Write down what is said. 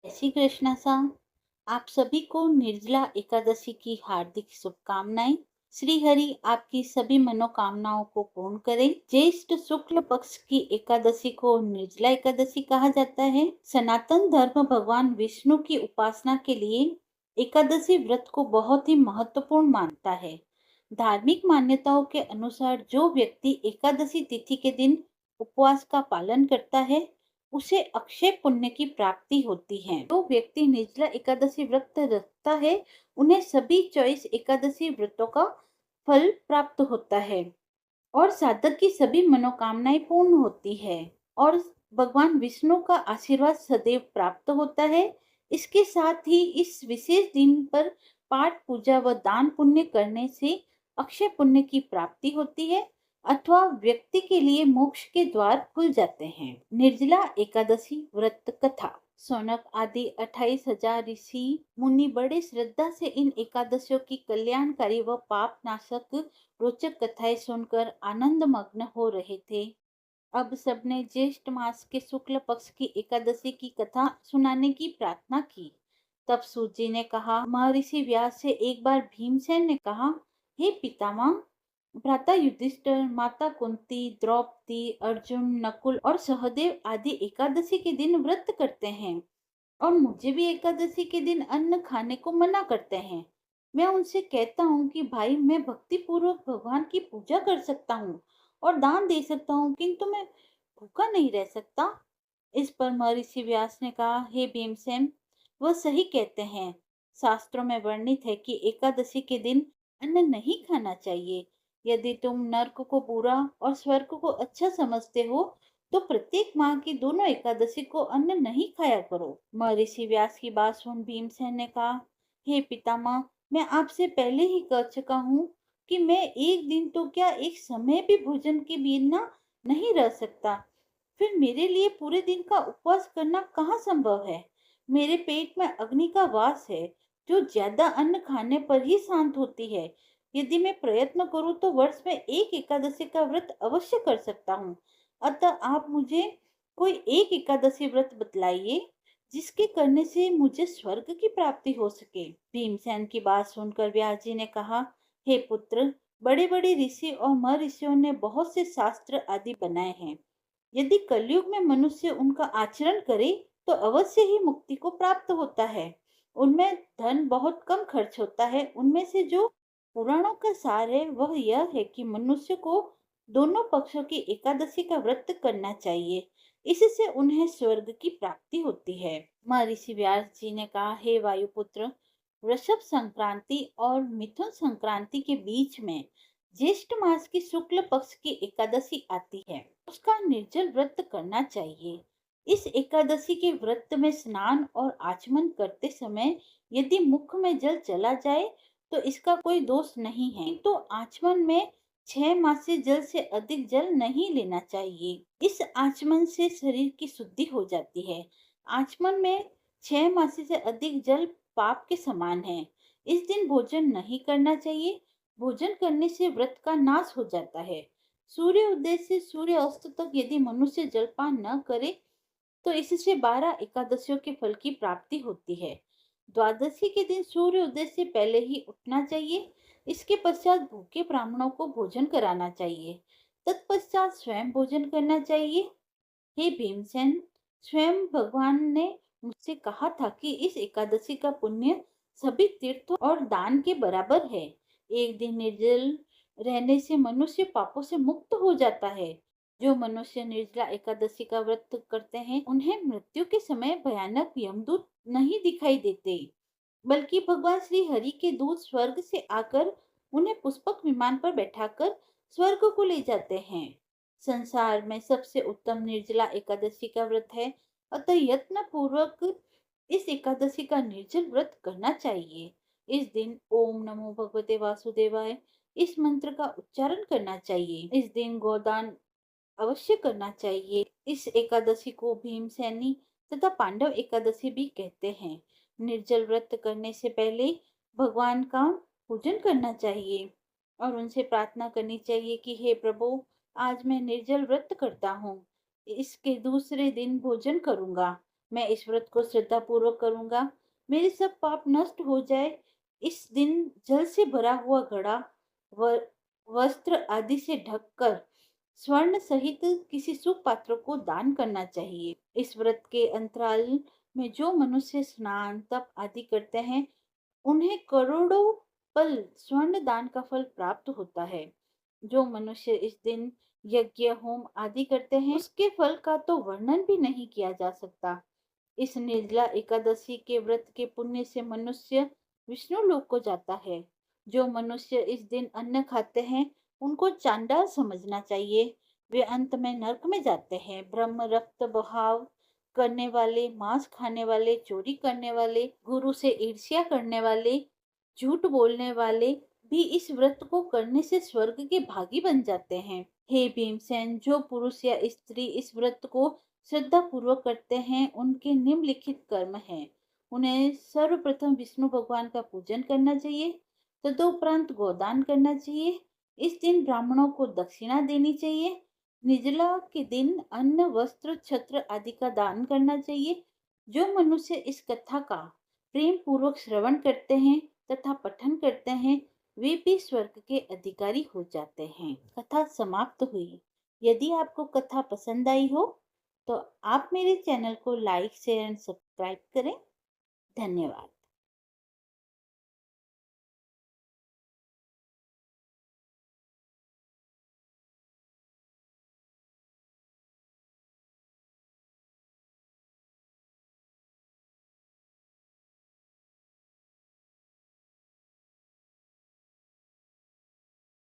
जय श्री कृष्णा सा। आप सभी को निर्जला एकादशी की हार्दिक शुभकामनाएं। श्री हरि आपकी सभी मनोकामनाओं को पूर्ण करें। ज्येष्ठ शुक्ल पक्ष की एकादशी को निर्जला एकादशी कहा जाता है। सनातन धर्म भगवान विष्णु की उपासना के लिए एकादशी व्रत को बहुत ही महत्वपूर्ण मानता है। धार्मिक मान्यताओं के अनुसार जो व्यक्ति एकादशी तिथि के दिन उपवास का पालन करता है उसे अक्षय पुण्य की प्राप्ति होती है। जो व्यक्ति निर्जला एकादशी व्रत रखता है उन्हें सभी 24 एकादशी व्रतों का फल प्राप्त होता है और साधक की सभी मनोकामनाएं पूर्ण होती है और भगवान विष्णु का आशीर्वाद सदैव प्राप्त होता है। इसके साथ ही इस विशेष दिन पर पाठ पूजा व दान पुण्य करने से अक्षय पुण्य की प्राप्ति होती है अथवा व्यक्ति के लिए मोक्ष के द्वार खुल जाते हैं। निर्जला एकादशी व्रत कथा। सौनक आदि 28,000 ऋषि मुनि बड़े श्रद्धा से इन एकादशियों की कल्याणकारी व पाप नाशक रोचक कथाएं सुनकर आनंद मग्न हो रहे थे। अब सबने ज्येष्ठ मास के शुक्ल पक्ष की एकादशी की कथा सुनाने की प्रार्थना की। तब सूत जी ने कहा, महर्षि व्यास से एक बार भीमसेन ने कहा, हे पितामह, भ्राता युधिष्ठिर, माता कुंती, द्रौपदी, अर्जुन, नकुल और सहदेव आदि एकादशी के दिन व्रत करते हैं और मुझे भी एकादशी के दिन अन्न खाने को मना करते हैं। मैं उनसे कहता हूँ कि भाई, मैं भक्ति पूर्वक भगवान की पूजा कर सकता हूँ और दान दे सकता हूँ, किंतु मैं भूखा नहीं रह सकता। इस पर महर्षि व्यास ने कहा, हे भीमसेन, वह सही कहते हैं। शास्त्रों में वर्णित है कि एकादशी के दिन अन्न नहीं खाना चाहिए। यदि तुम नर्क को बुरा और स्वर्ग को अच्छा समझते हो तो प्रत्येक माह की दोनों एकादशी को अन्न नहीं खाया करो। महर्षि व्यास की बात सुन भीमसेन ने कहा, हे पितामह, मैं आपसे पहले ही कह चुका हूँ कि मैं एक दिन तो क्या एक समय भी भोजन के बिना नहीं रह सकता। फिर मेरे लिए पूरे दिन का उपवास करना कहाँ संभव है। मेरे पेट में अग्नि का वास है जो ज्यादा अन्न खाने पर ही शांत होती है। यदि मैं प्रयत्न करूं तो वर्ष में एक एकादशी का व्रत अवश्य कर सकता हूँ। अतः आप मुझे कोई एक एकादशी व्रत बतलाइए जिसके करने से मुझे स्वर्ग की प्राप्ति हो सके। भीमसेन की बात सुनकर व्यास जी ने कहा, हे पुत्र, बड़े बड़े ऋषि और महर्षियों ने बहुत से शास्त्र आदि बनाए हैं। यदि कलयुग में मनुष्य उनका आचरण करे तो अवश्य ही मुक्ति को प्राप्त होता है। उनमें धन बहुत कम खर्च होता है। उनमें से जो पुराणों का सार है वह यह है कि मनुष्य को दोनों पक्षों की एकादशी का व्रत करना चाहिए। इससे उन्हें स्वर्ग की प्राप्ति होती है। महर्षि व्यास जी ने कहा, हे वायुपुत्र, वृषभ संक्रांति और मिथुन संक्रांति के बीच में ज्येष्ठ मास की शुक्ल पक्ष की एकादशी आती है। उसका निर्जल व्रत करना चाहिए। इस एकादशी के व्रत में स्नान और आचमन करते समय यदि मुख में जल चला जाए तो इसका कोई दोष नहीं है, तो आचमन में 6 मास जल से अधिक जल नहीं लेना चाहिए। इस आचमन से शरीर की शुद्धि हो जाती है। आचमन में 6 मास से अधिक जल पाप के समान है। इस दिन भोजन नहीं करना चाहिए। भोजन करने से व्रत का नाश हो जाता है। सूर्य उदय से सूर्य अस्त तक यदि मनुष्य जलपान न करे तो इससे 12 एकादशियों के फल की प्राप्ति होती है। द्वादशी के दिन सूर्य उदय से पहले ही उठना चाहिए। इसके पश्चात भूखे ब्राह्मणों को भोजन कराना चाहिए। तत्पश्चात स्वयं भोजन करना चाहिए। हे भीमसेन, स्वयं भगवान ने मुझसे कहा था कि इस एकादशी का पुण्य सभी तीर्थों और दान के बराबर है। एक दिन निर्जल रहने से मनुष्य पापों से मुक्त हो जाता है। जो मनुष्य निर्जला एकादशी का व्रत करते हैं उन्हें मृत्यु के समय भयानक यमदूत नहीं दिखाई देते, बल्कि भगवान श्री हरि के दूत स्वर्ग से आकर उन्हें पुष्पक विमान पर बैठाकर स्वर्ग को ले जाते हैं। संसार में सबसे उत्तम निर्जला एकादशी का व्रत है। अतः यत्न पूर्वक इस एकादशी का निर्जल व्रत करना चाहिए। इस दिन ओम नमो भगवते वासुदेवाय इस मंत्र का उच्चारण करना चाहिए। इस दिन गोदान अवश्य करना चाहिए। इस एकादशी को भीमसेनी तथा पांडव एकादशी भी कहते हैं। निर्जल व्रत करने से पहले भगवान का पूजन करना चाहिए और उनसे प्रार्थना करनी चाहिए कि हे प्रभु, आज मैं निर्जल व्रत करता हूँ। इसके दूसरे दिन भोजन करूंगा। मैं इस व्रत को श्रद्धा पूर्वक करूंगा, मेरे सब पाप नष्ट हो जाए। इस दिन जल से भरा हुआ घड़ा व वस्त्र आदि से ढककर स्वर्ण सहित किसी शुभ पात्र को दान करना चाहिए। इस व्रत के अंतराल में जो मनुष्य स्नान तप आदि करते हैं, उन्हें करोड़ों पल स्वर्ण दान का फल प्राप्त होता है। जो मनुष्य इस दिन यज्ञ होम आदि करते हैं, उसके फल का तो वर्णन भी नहीं किया जा सकता। इस निर्जला एकादशी के व्रत के पुण्य से मनुष्य विष्णु लोक को जाता है। जो मनुष्य इस दिन अन्न खाते हैं, उनको चांडाल समझना चाहिए। वे अंत में नरक में जाते हैं। ब्रह्म रक्त बहाव करने वाले, मांस खाने वाले, चोरी करने वाले, गुरु से ईर्ष्या करने वाले, झूठ बोलने वाले भी इस व्रत को करने से स्वर्ग के भागी बन जाते हैं। हे भीमसेन, जो पुरुष या स्त्री इस व्रत को श्रद्धा पूर्वक करते हैं, उनके निम्नलिखित कर्म हैं। उन्हें सर्वप्रथम विष्णु भगवान का पूजन करना चाहिए, तदोपरांत गोदान करना चाहिए। इस दिन ब्राह्मणों को दक्षिणा देनी चाहिए। निर्जला के दिन अन्न वस्त्र छत्र आदि का दान करना चाहिए। जो मनुष्य इस कथा का प्रेम पूर्वक श्रवण करते हैं तथा पठन करते हैं, वे भी स्वर्ग के अधिकारी हो जाते हैं। कथा समाप्त हुई। यदि आपको कथा पसंद आई हो तो आप मेरे चैनल को लाइक शेयर एंड सब्सक्राइब करें। धन्यवाद।